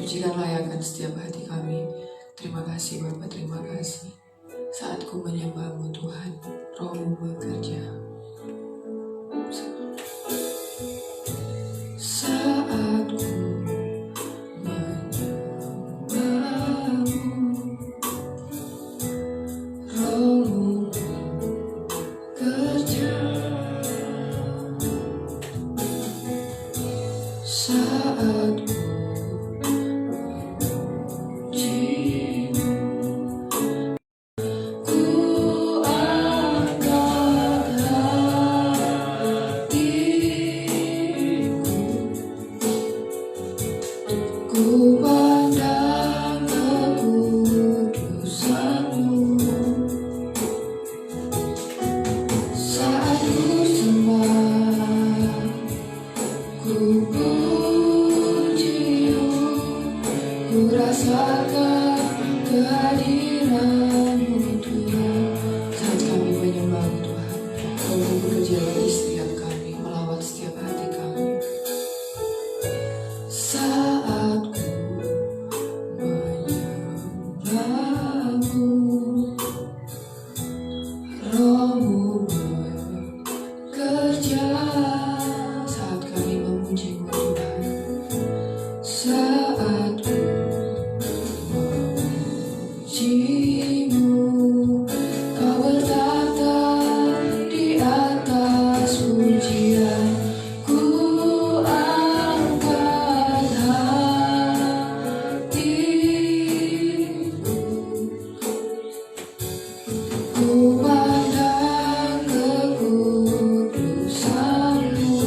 Puji dan layakan setiap hati kami. Terima kasih Bapa, terima kasih. Saat ku menyembahmu Tuhan, Roh-Mu bekerja. Saat ku menyembahmu, Roh-Mu bekerja. Saat ku ku pandang kekudusan-Mu, saat ku sembah, ku puji-Mu, ku rasakan kehadiran-Mu Tuhan. Saat kami menyembah Tuhan, Roh-Mu bekerja bagi setiap kami, melawat setiap hati kami. Saat menyembahmu, Roh-Mu bekerja. Saat kami memuji-Mu Tuhan, saat memuji-Mu, Kau bertata di atas pujian. Ku angkat hatiku, ku pandang kekudusan-Mu,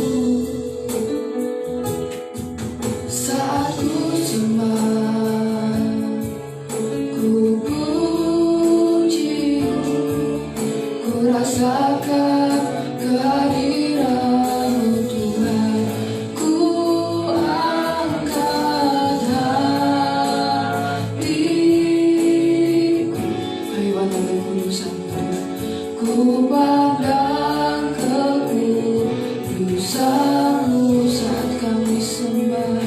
saat ku sembah, ku puji-Mu, ku rasakan kehadiran-Mu Tuhan. Ku angkat hatiku, kami pandang kekudusan-Mu Tuhan. Ku pandang kekudusan-Mu saat kami sembah,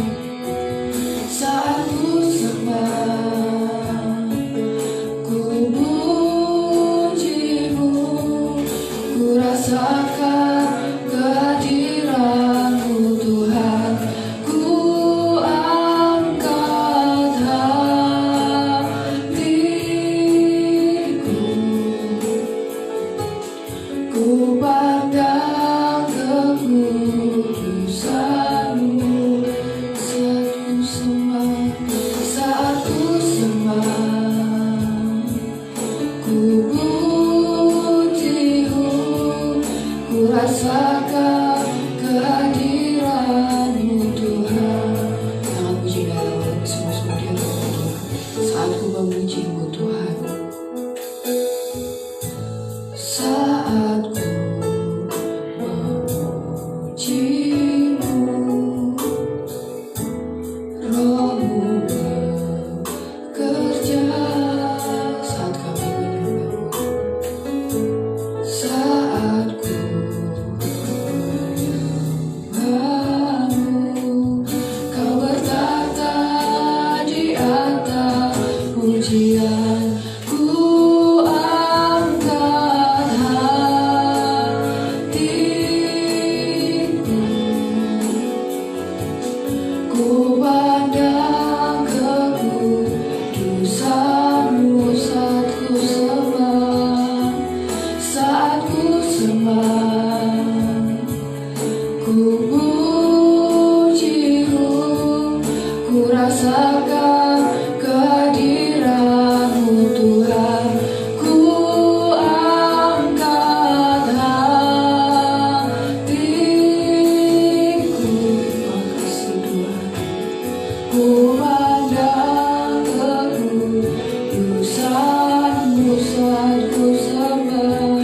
saat ku sembah, ku puji-Mu, ku rasakan kehadiran-Mu Tuhan. Ku angkat hatiku, ku pandang kekudusan-Mu saat ku sembah, ku puji-Mu, ku rasakan kehadiran-Mu Tuhan. Sangat puji dan lawan semua di hadapan Tuhan. Saat ku memuji-Mu Tuhan, saat ku memuji-Mu, Roh-Mu bekerja. Saat kami menyembah-Mu, saat ku menyembah-Mu, Kau bertata di atas pujian. Ku angkat hatiku, ku pandang kekudusan-Mu saat ku sembah, saat ku sembah, ku puji-Mu, ku rasakan kehadiran-Mu Tuhan. Ku angkat hatiku, makasih Tuhan. Ku pandang kekudusan-Mu saat ku sembah,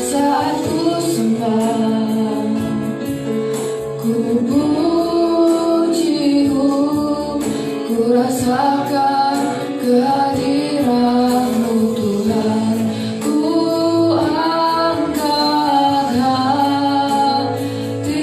saat ku sembah, ku puji-Mu, ku rasakan kehadiran-Mu Tuhan. Ku angkat hatiku,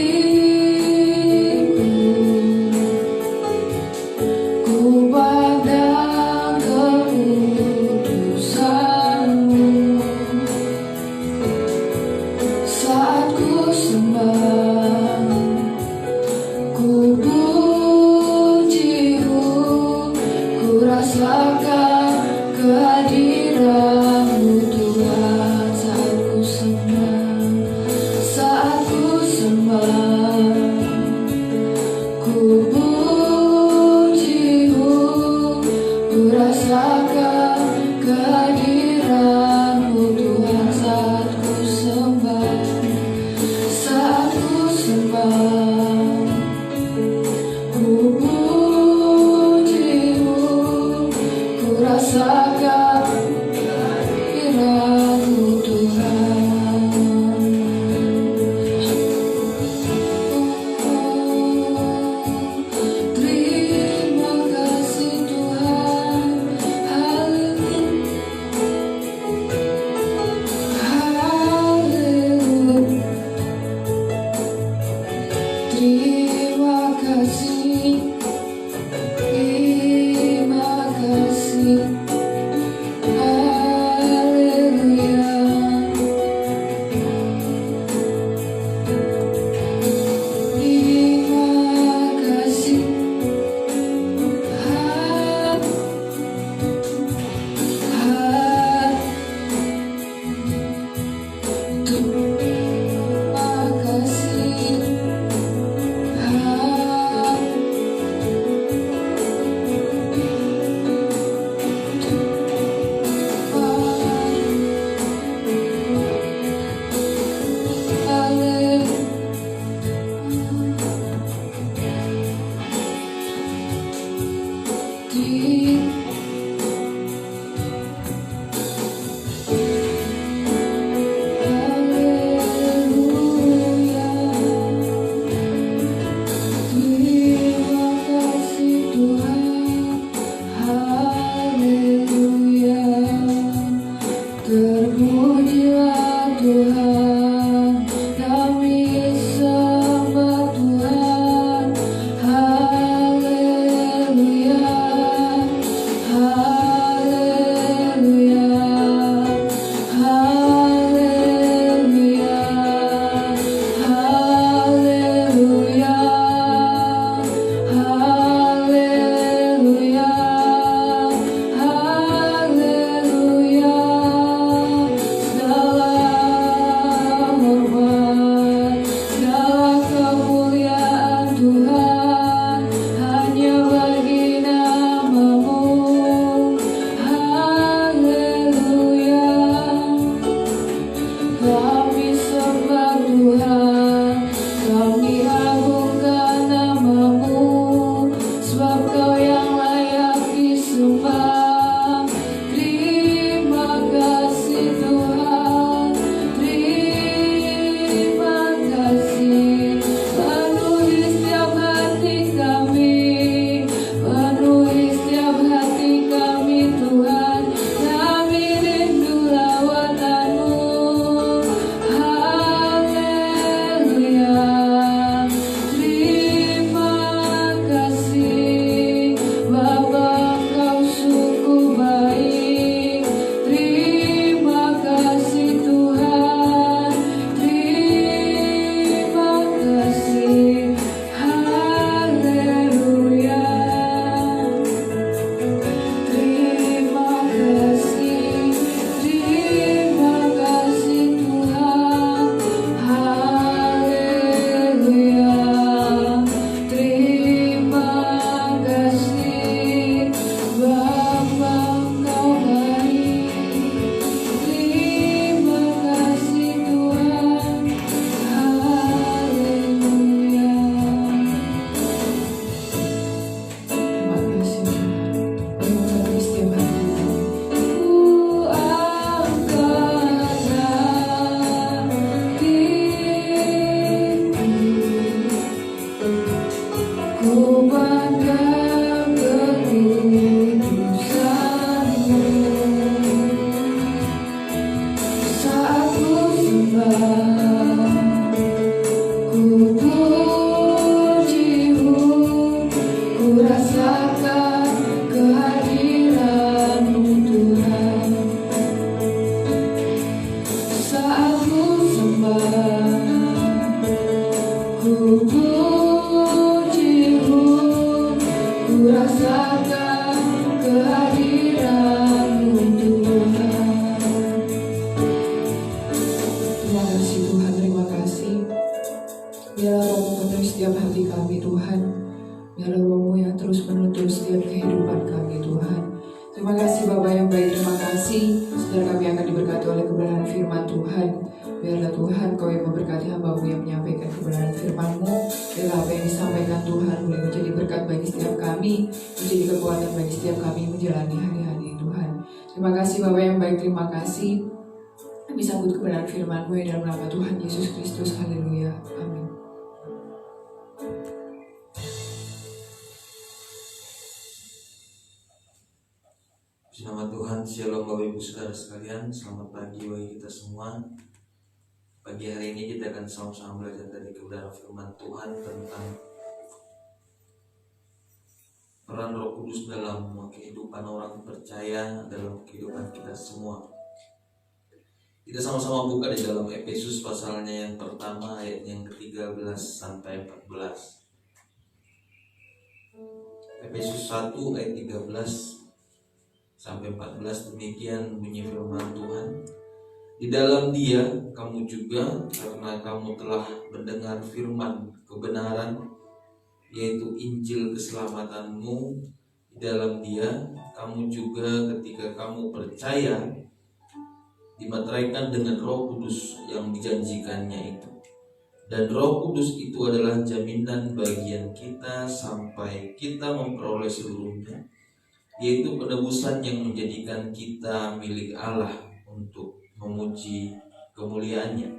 rasakan kehadiran-Mu Tuhan. Terima kasih Tuhan, terima kasih. Biarlah Roh-Mu memenuhi setiap hati kami Tuhan. Biarlah Roh-Mu yang terus menuntun setiap kehidupan kami Tuhan. Terima kasih Bapa yang baik, terima kasih. Saudara kami akan diberkati oleh kebenaran firman Tuhan. Biarlah Tuhan Kau yang memberkati hamba-Mu yang menyampaikan kebenaran firman-Mu. Biarlah apa yang disampaikan Tuhan boleh menjadi berkat bagi setiap kami, menjadi kekuatan bagi setiap kami menjalani hari-hari Tuhan. Terima kasih Bapa yang baik, terima kasih. Kami sambut kebenaran firman-Mu dalam nama Tuhan Yesus Kristus. Haleluya. Amin. Selamat Tuhan, shalom Bapak Ibu Saudara sekalian. Selamat pagi bagi kita semua. Pagi hari ini kita akan sama-sama belajar dari kebenaran firman Tuhan tentang peran Roh Kudus dalam kehidupan orang percaya, dalam kehidupan kita semua. Kita sama-sama buka di dalam Efesus pasalnya yang pertama ayat yang ke-13 sampai 14. Efesus 1 ayat 13 sampai 14, demikian bunyi firman Tuhan. Di dalam Dia kamu juga, karena kamu telah mendengar firman kebenaran, yaitu Injil keselamatanmu. Di dalam Dia kamu juga ketika kamu percaya dimeteraikan dengan Roh Kudus yang dijanjikannya itu. Dan Roh Kudus itu adalah jaminan bagian kita sampai kita memperoleh seluruhnya, yaitu penebusan yang menjadikan kita milik Allah untuk memuji kemuliaannya.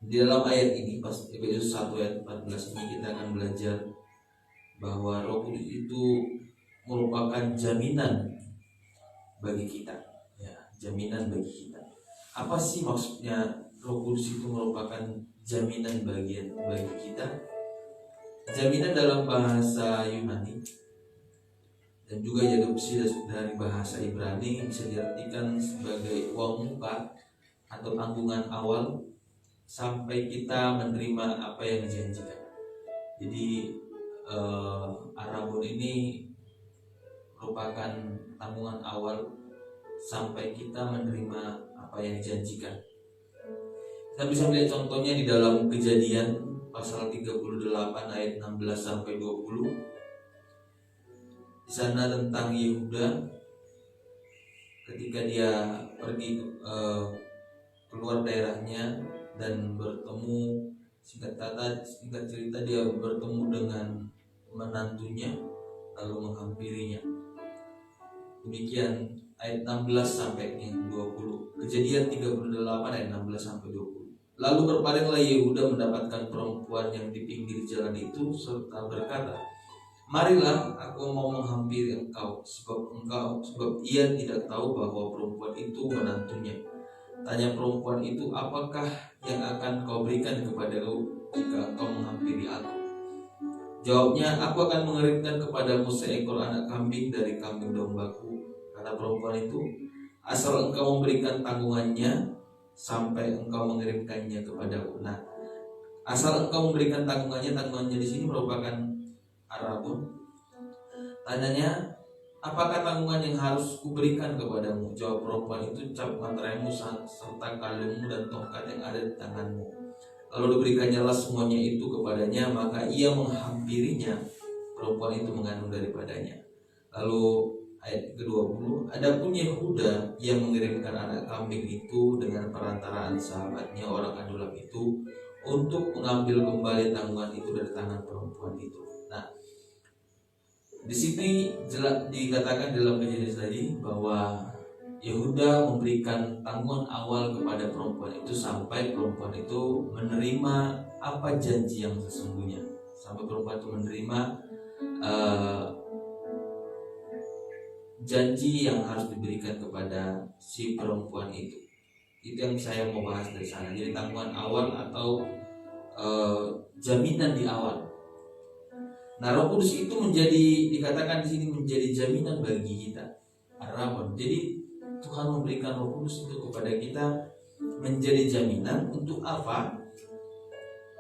Di dalam ayat ini, pas Efesus 1 ayat 14 ini, kita akan belajar bahwa Roh Kudus itu merupakan jaminan bagi kita, ya, jaminan bagi kita. Apa sih maksudnya Roh Kudus itu merupakan jaminan bagi kita? Jaminan dalam bahasa Yunani dan juga diadopsi dari bahasa Ibrani bisa diartikan sebagai uang muka atau tanggungan awal sampai kita menerima apa yang dijanjikan. Jadi arabon ini merupakan tanggungan awal sampai kita menerima apa yang dijanjikan. Kita bisa melihat contohnya di dalam Kejadian pasal 38 ayat 16 sampai 20. Di sana tentang Yehuda ketika dia pergi keluar daerahnya dan bertemu, singkat cerita dia bertemu dengan menantunya lalu menghampirinya. Demikian ayat 16 sampai 20. Kejadian 38 ayat 16 sampai 20. Lalu berpalinglah Yehuda mendapatkan perempuan yang di pinggir jalan itu serta berkata, marilah aku mau menghampiri engkau, sebab ia tidak tahu bahwa perempuan itu menantunya. Tanya perempuan itu, apakah yang akan kau berikan kepadaku jika engkau menghampiri aku? Jawabnya, aku akan mengirimkan kepadamu seekor anak kambing dari kambing dombaku. Kata perempuan itu, asal engkau memberikan tanggungannya sampai engkau mengirimkannya kepadaku. Nah, asal engkau memberikan tanggungannya di sini merupakan arabon. Tanyanya, apakah tanggungan yang harus kuberikan kepadamu? Jawab perempuan itu, cap mantraimu serta kalungmu dan tongkat yang ada di tanganmu. Lalu diberikannya semuanya itu kepadanya, maka ia menghampirinya. Perempuan itu mengandung daripadanya. Lalu ayat ke-20, adapun Yehuda yang mengirimkan anak kambing itu dengan perantaraan sahabatnya orang adulam itu untuk mengambil kembali tanggungan itu dari tangan perempuan itu. Nah, di sini dikatakan dalam kejadian tadi bahwa Yehuda memberikan tanggungan awal kepada perempuan itu sampai perempuan itu menerima apa janji yang sesungguhnya, sampai perempuan itu menerima janji yang harus diberikan kepada si perempuan itu. Itu yang saya mau bahas dari sana. Jadi tanggungan awal atau jaminan di awal. Nah, Roh Kudus itu dikatakan di sini menjadi jaminan bagi kita. Arabon. Jadi Tuhan memberikan Roh Kudus itu kepada kita menjadi jaminan untuk apa?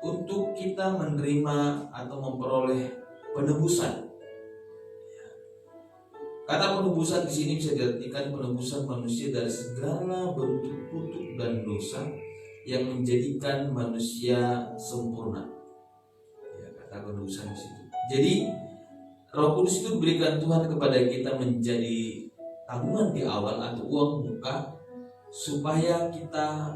Untuk kita menerima atau memperoleh penebusan. Kata penebusan di sini bisa diartikan penebusan manusia dari segala bentuk kutuk dan dosa yang menjadikan manusia sempurna. Ya, kata penebusan di situ. Jadi Roh Kudus itu diberikan Tuhan kepada kita menjadi tabungan di awal atau uang muka supaya kita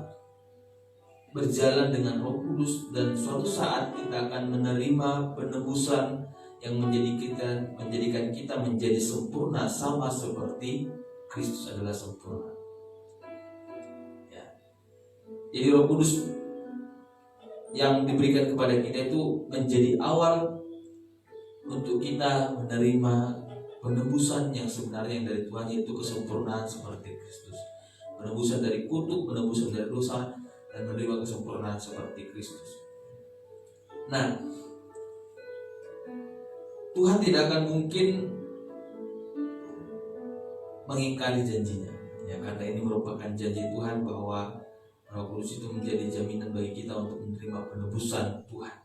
berjalan dengan Roh Kudus dan suatu saat kita akan menerima penebusan yang menjadikan kita menjadi sempurna sama seperti Kristus adalah sempurna. Ya. Jadi Roh Kudus yang diberikan kepada kita itu menjadi awal untuk kita menerima penebusan yang sebenarnya yang dari Tuhan, yaitu kesempurnaan seperti Kristus. Penebusan dari kutuk, penebusan dari dosa, dan menerima kesempurnaan seperti Kristus. Nah, Tuhan tidak akan mungkin mengingkari janjinya, ya, karena ini merupakan janji Tuhan bahwa Roh Kudus itu menjadi jaminan bagi kita untuk menerima penebusan Tuhan.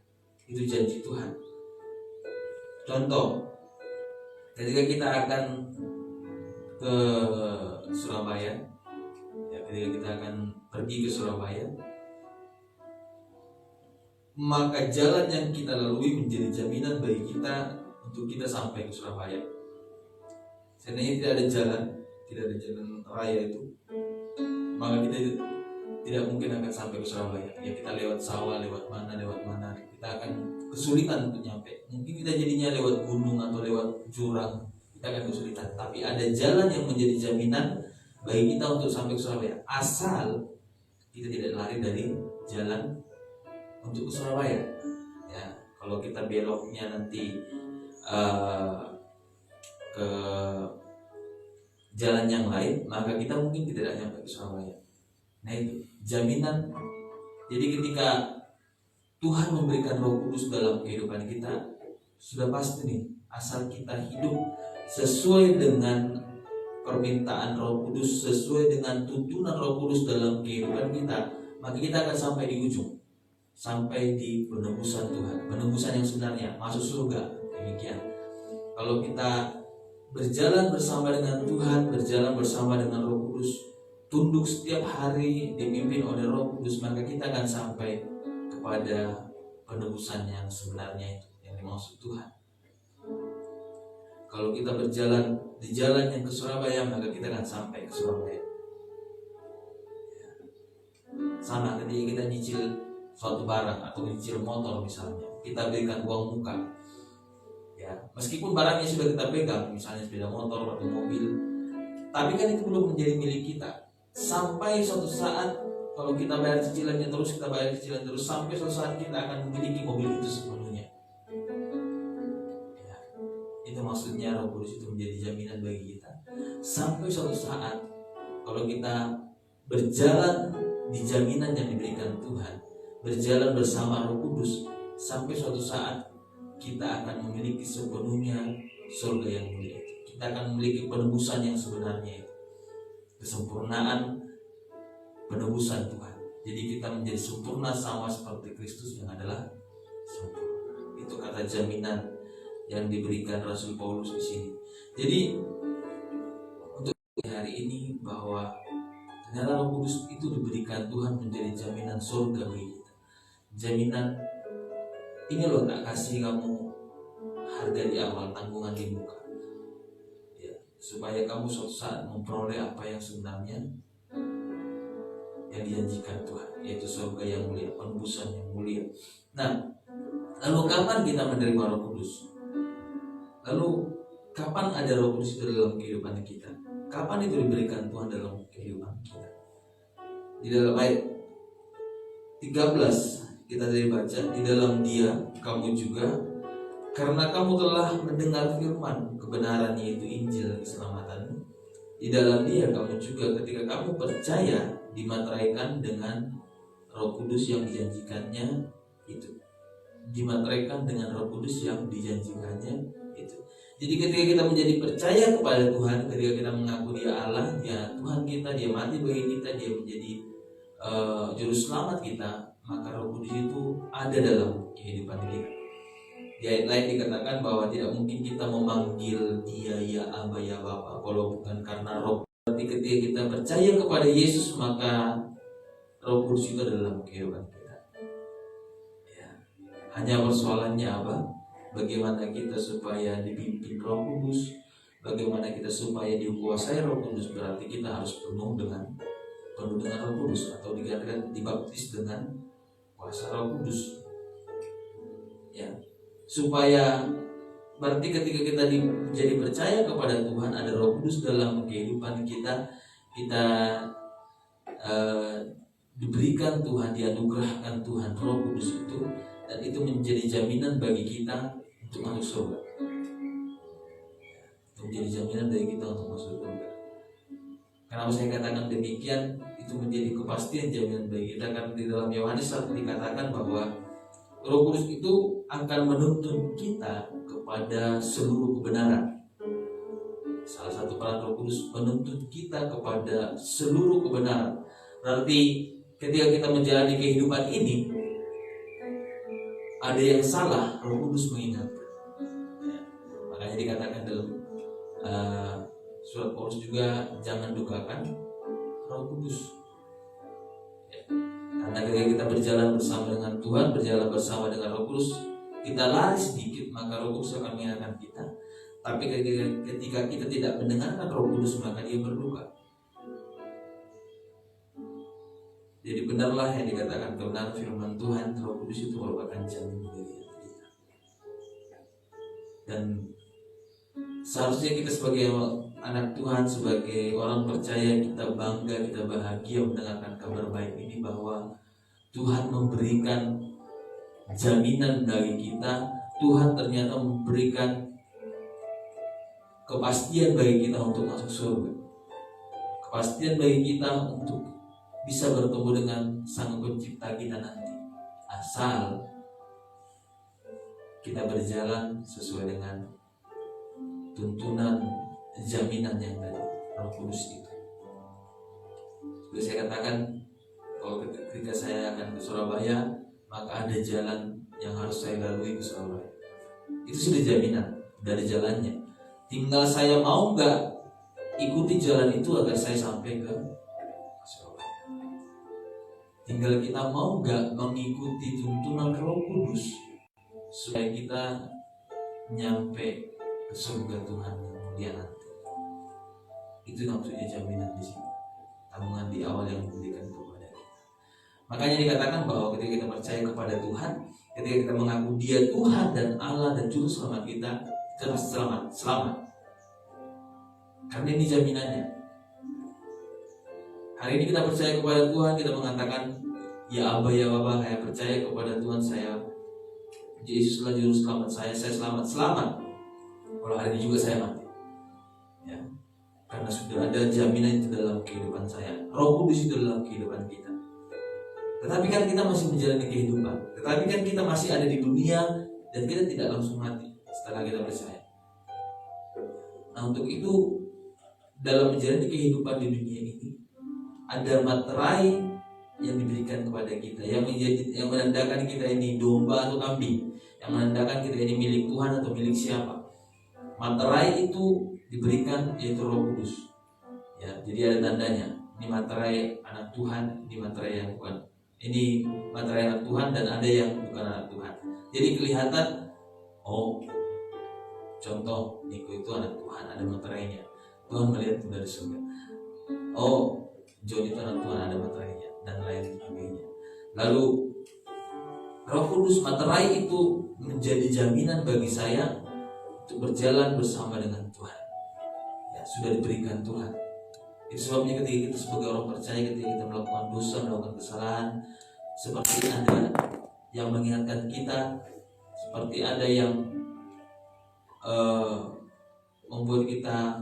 Itu janji Tuhan. Contoh, ketika kita akan ke Surabaya, ya, ketika kita akan pergi ke Surabaya, maka jalan yang kita lalui menjadi jaminan bagi kita untuk kita sampai ke Surabaya. Seandainya tidak ada jalan raya itu, maka kita tidak mungkin akan sampai ke Surabaya. Ya, kita lewat sawah, lewat mana, kita akan kesulitan untuk nyampe. Mungkin kita jadinya lewat gunung atau lewat jurang, kita akan kesulitan. Tapi ada jalan yang menjadi jaminan bagi kita untuk sampai ke Surabaya, asal kita tidak lari dari jalan untuk ke Surabaya. Ya, kalau kita beloknya nanti ke jalan yang lain, maka kita mungkin tidak nyampe ke Surabaya. Nah, itu jaminan. Jadi ketika Tuhan memberikan Roh Kudus dalam kehidupan kita, sudah pasti nih, asal kita hidup sesuai dengan permintaan Roh Kudus, sesuai dengan tuntunan Roh Kudus dalam kehidupan kita, maka kita akan sampai di ujung, sampai di penebusan Tuhan, penebusan yang sebenarnya, masuk surga. Demikian. Kalau kita berjalan bersama dengan Tuhan, berjalan bersama dengan Roh Kudus, tunduk setiap hari dipimpin oleh Roh Kudus, maka kita akan sampai kepada penebusan yang sebenarnya itu, yang dimaksud Tuhan. Kalau kita berjalan di jalan yang ke Surabaya, maka kita akan sampai ke Surabaya. Sama ketika kita nyicil suatu barang atau nyicil motor misalnya, kita berikan uang muka. Ya, meskipun barangnya sudah kita pegang, misalnya sepeda motor atau mobil, tapi kan itu belum menjadi milik kita. Sampai suatu saat, kalau kita bayar cicilannya terus, sampai suatu saat kita akan memiliki mobil itu sepenuhnya. Ya, itu maksudnya Roh Kudus itu menjadi jaminan bagi kita. Sampai suatu saat, kalau kita berjalan di jaminan yang diberikan Tuhan, berjalan bersama Roh Kudus, sampai suatu saat kita akan memiliki sepenuhnya surga yang mulia. Kita akan memiliki penebusan yang sebenarnya itu, kesempurnaan penebusan Tuhan. Jadi kita menjadi sempurna sama seperti Kristus yang adalah sempurna. Itu kata jaminan yang diberikan Rasul Paulus di sini. Jadi untuk hari ini bahwa ternyata Roh Kudus itu diberikan Tuhan menjadi jaminan surga bagi kita. Jaminan, ini loh, tak kasih kamu harga di awal, tanggungan di muka, ya, supaya kamu suatu saat memperoleh apa yang sebenarnya yang dijanjikan Tuhan, yaitu surga yang mulia, penebusan yang mulia. Nah, lalu kapan kita menerima Roh Kudus? Lalu kapan ada Roh Kudus itu dalam kehidupan kita? Kapan itu diberikan Tuhan dalam kehidupan kita? Di dalam ayat 13 kita tadi baca, di dalam Dia kamu juga, karena kamu telah mendengar firman kebenaran, yaitu Injil keselamatan. Di dalam Dia kamu juga, ketika kamu percaya, dimateraikan dengan Roh Kudus yang dijanjikannya itu. Dimateraikan dengan Roh Kudus yang dijanjikannya itu. Jadi ketika kita menjadi percaya kepada Tuhan, ketika kita mengaku Dia Allah, Dia Tuhan kita, Dia mati bagi kita, Dia menjadi juru selamat kita, maka Roh Kudus itu ada dalam kehidupan kita. Di ayat lain dikatakan bahwa tidak mungkin kita memanggil dia ya Aba ya Bapa kalau bukan karena Roh. Berarti ketika kita percaya kepada Yesus, maka Roh Kudus itu dalam kehidupan kita. Ya. Hanya persoalannya apa? Bagaimana kita supaya dipimpin Roh Kudus, bagaimana kita supaya dikuasai Roh Kudus. Berarti kita harus penuh dengan Roh Kudus, atau dikatakan dibaptis dengan kuasa Roh Kudus. Ya, supaya berarti ketika kita jadi percaya kepada Tuhan, ada Roh Kudus dalam kehidupan kita, kita diberikan Tuhan, dianugerahkan Tuhan Roh Kudus itu, dan itu menjadi jaminan bagi kita untuk masuk surga. Itu menjadi jaminan bagi kita untuk masuk surga. Kenapa saya katakan demikian? Itu menjadi kepastian jaminan bagi kita, karena di dalam Yohanes 1 dikatakan bahwa Roh Kudus itu akan menuntun kita kepada seluruh kebenaran. Salah satu peran Roh Kudus menuntun kita kepada seluruh kebenaran. Berarti ketika kita menjalani kehidupan ini, ada yang salah, Roh Kudus mengingatkan. Ya, makanya dikatakan dalam surat Paulus juga, jangan dukakan Roh Kudus. Ya, karena ketika kita berjalan bersama dengan Tuhan, berjalan bersama dengan Roh Kudus, kita lari sedikit, maka Roh Kudus akan mengingatkan kita. Tapi ketika kita tidak mendengarkan Roh Kudus, maka dia berduka. Jadi benarlah yang dikatakan kebenaran firman Tuhan, Roh Kudus itu merupakan jaminan bagi kita. Dan seharusnya kita sebagai anak Tuhan, sebagai orang percaya, kita bangga, kita bahagia mendengarkan kabar baik ini, bahwa Tuhan memberikan jaminan bagi kita. Tuhan ternyata memberikan kepastian bagi kita untuk masuk surga, kepastian bagi kita untuk bisa bertemu dengan Sang Pencipta kita nanti, asal kita berjalan sesuai dengan tuntunan jaminan yang dari Roh Kudus itu. Seperti saya katakan, kalau ketika saya akan ke Surabaya, maka ada jalan yang harus saya lalui ke Surabaya. Itu sudah jaminan, dari jalannya. Tinggal saya mau nggak ikuti jalan itu agar saya sampai ke Surabaya. Tinggal kita mau nggak mengikuti tuntunan Roh Kudus supaya kita nyampe ke surga Tuhan yang mulia nanti. Itu maksudnya jaminan di sini, tabungan di awal yang diberikan kepada kita. Makanya dikatakan bahwa ketika kita percaya kepada Tuhan, ketika kita mengaku Dia Tuhan dan Allah dan Juru Selamat kita pasti selamat. Karena ini jaminannya. Hari ini kita percaya kepada Tuhan, kita mengatakan, ya Aba ya Bapa, saya percaya kepada Tuhan, saya Yesuslah Juru Selamat saya selamat. Kalau hari ini juga saya mati, ya, karena sudah ada jaminan itu dalam kehidupan saya. Roh Kudus itu dalam kehidupan kita. Tetapi kan kita masih menjalani kehidupan, tetapi kan kita masih ada di dunia, dan kita tidak langsung mati setelah kita percaya. Nah, untuk itu dalam menjalani kehidupan di dunia ini, ada materai yang diberikan kepada kita, yang menandakan kita ini domba atau kambing, yang menandakan kita ini milik Tuhan atau milik siapa. Materai itu diberikan, yaitu Roh Kudus. Ya, jadi ada tandanya. Ini materai anak Tuhan, ini materai yang bukan. Ini materai anak Tuhan, dan ada yang bukan anak Tuhan. Jadi kelihatan, oh, contoh Niko itu anak Tuhan, ada materainya. Tuhan melihat dari surga. Oh, John itu anak Tuhan, ada materainya, dan lain sebagainya. Lalu Roh Kudus, materai itu menjadi jaminan bagi saya untuk berjalan bersama dengan Tuhan. Ya, sudah diberikan Tuhan. Itu sebabnya ketika kita sebagai orang percaya, ketika kita melakukan dosa, melakukan kesalahan, seperti ada yang mengingatkan kita, seperti ada yang membuat kita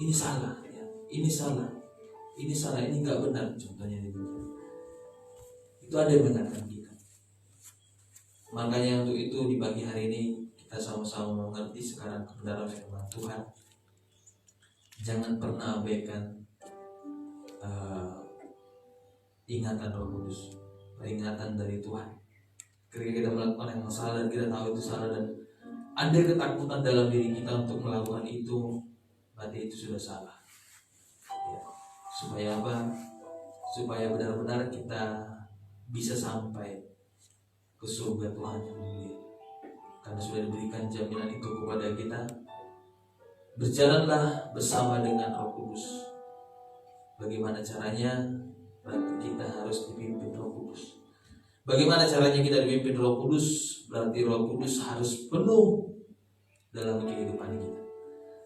ini salah, ya, ini salah, ini nggak benar, contohnya demikian. Itu ada yang mengingatkan kita. Makanya untuk itu di pagi hari ini kita sama-sama mengerti sekarang kebenaran firman Tuhan. Jangan pernah abaikan ingatan Roh Kudus, peringatan dari Tuhan. Ketika kita melakukan yang salah dan kita tahu itu salah dan ada ketakutan dalam diri kita untuk melakukan itu, berarti itu sudah salah. Ya. Supaya apa? Supaya benar-benar kita bisa sampai ke surga Tuhan yang mulia. Karena sudah diberikan jaminan itu kepada kita. Berjalanlah bersama dengan Roh Kudus. Bagaimana caranya? Berarti kita harus dipimpin Roh Kudus. Bagaimana caranya kita dipimpin Roh Kudus? Berarti Roh Kudus harus penuh dalam kehidupan kita.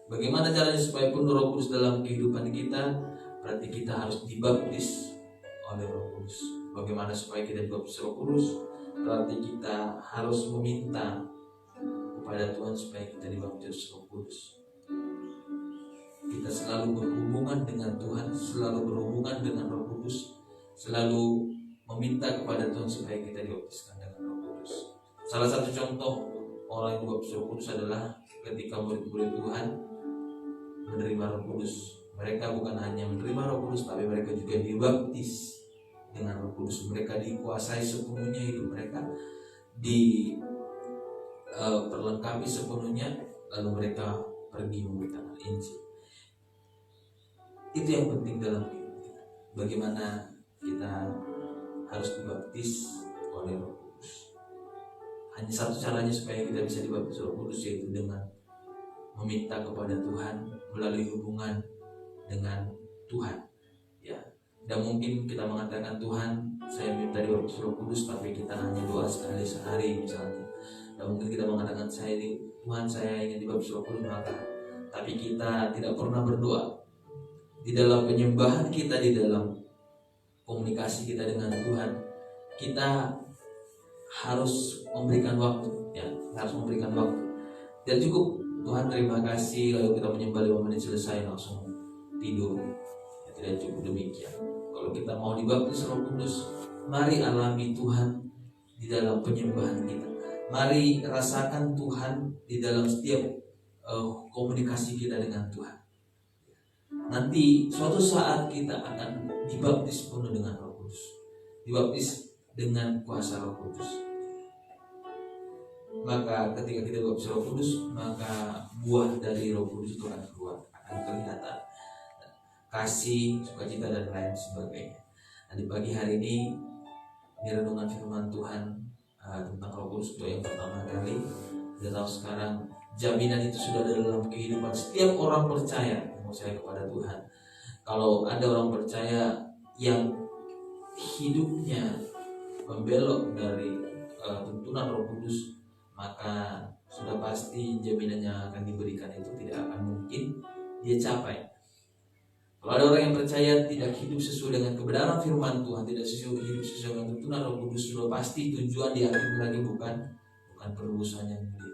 Bagaimana caranya supaya penuh Roh Kudus dalam kehidupan kita? Berarti kita harus dibaptis oleh Roh Kudus. Bagaimana supaya kita dibaptis Roh Kudus? Berarti kita harus meminta kepada Tuhan supaya kita dibaptis Roh Kudus. Kita selalu berhubungan dengan Tuhan, selalu berhubungan dengan Roh Kudus, selalu meminta kepada Tuhan supaya kita dibaptiskan dengan Roh Kudus. Salah satu contoh orang yang dibaptis Roh Kudus adalah ketika murid-murid Tuhan menerima Roh Kudus. Mereka bukan hanya menerima Roh Kudus, tapi mereka juga dibaptis dengan Roh Kudus. Mereka dikuasai sepenuhnya hidup mereka, diperlengkapi sepenuhnya, lalu mereka pergi memberitakan Injil. Itu yang penting dalam hidup kita. Bagaimana kita harus dibaptis oleh Roh Kudus. Hanya satu caranya supaya kita bisa dibaptis Roh Kudus, yaitu dengan meminta kepada Tuhan melalui hubungan dengan Tuhan. Ya, tidak mungkin kita mengatakan Tuhan, saya minta dibaptis Roh Kudus, tapi kita hanya doa sekali sehari misalnya. Tidak mungkin kita mengatakan Tuhan, saya ingin dibaptis Roh Kudus, tapi kita tidak pernah berdoa. Di dalam penyembahan kita, di dalam komunikasi kita dengan Tuhan, kita harus memberikan waktu, ya, harus memberikan waktu. Tidak cukup Tuhan terima kasih lalu kita menyembah 5 menit selesai langsung tidur. Ya, tidak cukup demikian. Kalau kita mau dibaptis Roh Kudus, mari alami Tuhan di dalam penyembahan kita. Mari rasakan Tuhan di dalam setiap komunikasi kita dengan Tuhan. Nanti suatu saat kita akan dibaptis penuh dengan Roh Kudus, dibaptis dengan kuasa Roh Kudus. Maka ketika kita dibaptis Roh Kudus, maka buah dari Roh Kudus itu akan keluar, akan kelihatan. Kasih, sukacita, dan lain sebagainya. Nah, di pagi hari ini renungan firman Tuhan tentang Roh Kudus untuk yang pertama kali. Kita tahu sekarang jaminan itu sudah ada dalam kehidupan setiap orang percaya kepada Tuhan. Kalau ada orang percaya yang hidupnya membelok dari tuntunan Roh Kudus, maka sudah pasti jaminan yang akan diberikan itu tidak akan mungkin dia capai. Kalau ada orang yang percaya tidak hidup sesuai dengan kebenaran firman Tuhan, tidak hidup sesuai dengan tuntunan Roh Kudus, sudah pasti tujuan dia lagi bukan penebusan yang mulia.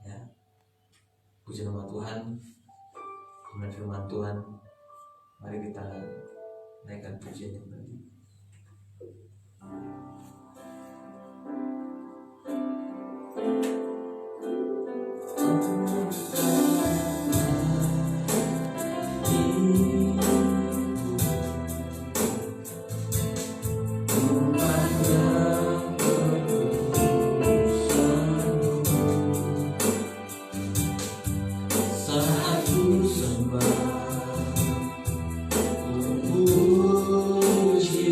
Ya. Puji nama Tuhan, dengan firman Tuhan, mari kita naikkan pujian yang tadi. Puji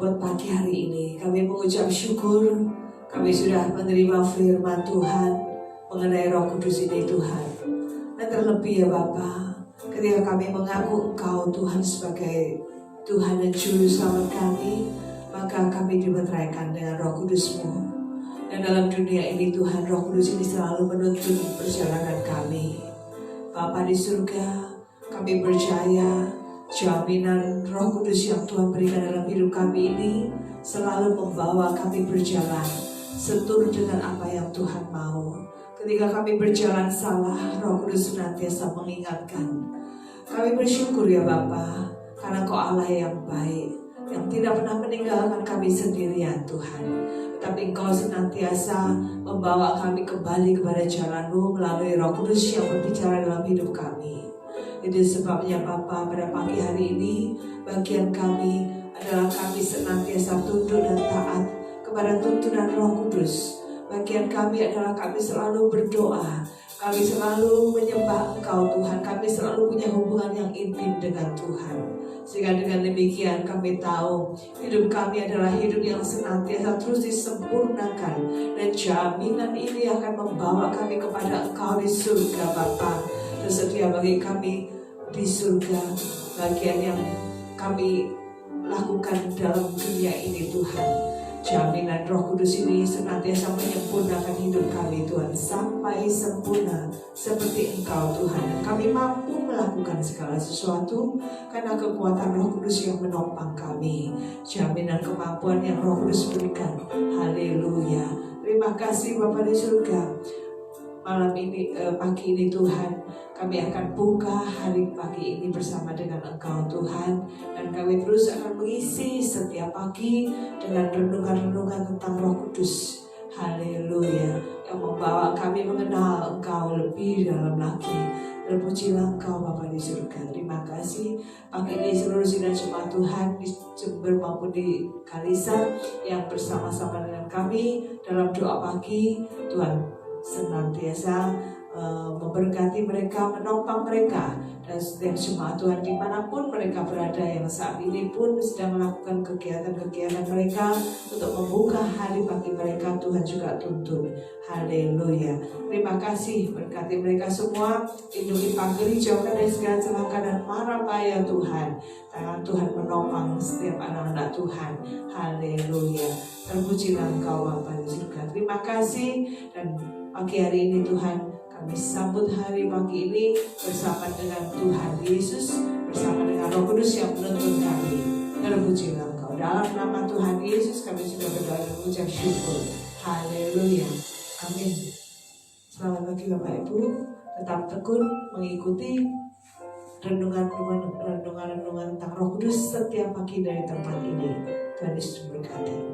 buat pagi hari ini. Kami mengucap syukur, kami sudah menerima firman Tuhan mengenai Roh Kudus ini Tuhan. Dan terlebih ya Bapa, ketika kami mengaku Engkau Tuhan sebagai Tuhan dan Juru Selamat kami, maka kami dimeteraikan dengan Roh Kudus-Mu. Dan dalam dunia ini Tuhan, Roh Kudus ini selalu menuntun perjalanan kami. Bapa di surga, kami percaya jaminan Roh Kudus yang Tuhan berikan dalam hidup kami ini selalu membawa kami berjalan seturut dengan apa yang Tuhan mau. Ketika kami berjalan salah, Roh Kudus senantiasa mengingatkan. Kami bersyukur ya Bapa, karena Kau Allah yang baik, yang tidak pernah meninggalkan kami sendirian Tuhan. Tetapi Engkau senantiasa membawa kami kembali kepada jalan-Mu melalui Roh Kudus yang berbicara dalam hidup kami. Itu sebabnya Bapa, pada pagi hari ini bagian kami adalah kami senantiasa tunduk dan taat kepada tuntunan Roh Kudus. Bagian kami adalah kami selalu berdoa, kami selalu menyembah Engkau Tuhan, kami selalu punya hubungan yang intim dengan Tuhan. Sehingga dengan demikian kami tahu hidup kami adalah hidup yang senantiasa terus disempurnakan. Dan jaminan ini akan membawa kami kepada Engkau di surga Bapa. Tersedia bagi kami di surga bagian yang kami lakukan dalam dunia ini Tuhan. Jaminan Roh Kudus ini senantiasa menyempurnakan hidup kami Tuhan sampai sempurna seperti Engkau Tuhan. Dan kami mampu melakukan segala sesuatu karena kekuatan Roh Kudus yang menopang kami. Jaminan kemampuan yang Roh Kudus berikan. Haleluya. Terima kasih Bapa di surga. Malam ini, pagi ini Tuhan, kami akan buka hari pagi ini bersama dengan Engkau Tuhan. Dan kami terus akan mengisi setiap pagi dengan renungan-renungan tentang Roh Kudus. Haleluya. Yang membawa kami mengenal Engkau lebih dalam lagi. Terpujilah Engkau Bapa di surga. Terima kasih pagi ini seluruh sidang jemaat Tuhan di Jember maupun di Kalisa yang bersama-sama dengan kami dalam doa pagi. Tuhan senantiasa memberkati mereka, menopang mereka, dan setiap jemaat Tuhan dimanapun mereka berada yang saat ini pun sedang melakukan kegiatan-kegiatan mereka untuk membuka hari pagi mereka. Tuhan juga tuntun. Haleluya. Terima kasih, berkati mereka semua, lindungi pagari, jauhkan dari segala celaka dan mara bahaya Tuhan. Tangan Tuhan menopang setiap anak-anak Tuhan. Haleluya. Terpujilah Engkau Bapa di surga. Terima kasih. Dan pagi hari ini Tuhan, kami sambut hari pagi ini bersama dengan Tuhan Yesus, bersama dengan Roh Kudus yang menuntun kami. Terpujilah Engkau. Dalam nama Tuhan Yesus kami sudah berdoa dan mengucap syukur. Haleluya. Amin. Selamat pagi Bapak Ibu. Tetap tekun mengikuti renungan tentang Roh Kudus setiap pagi dari tempat ini. Tuhan Yesus berkati.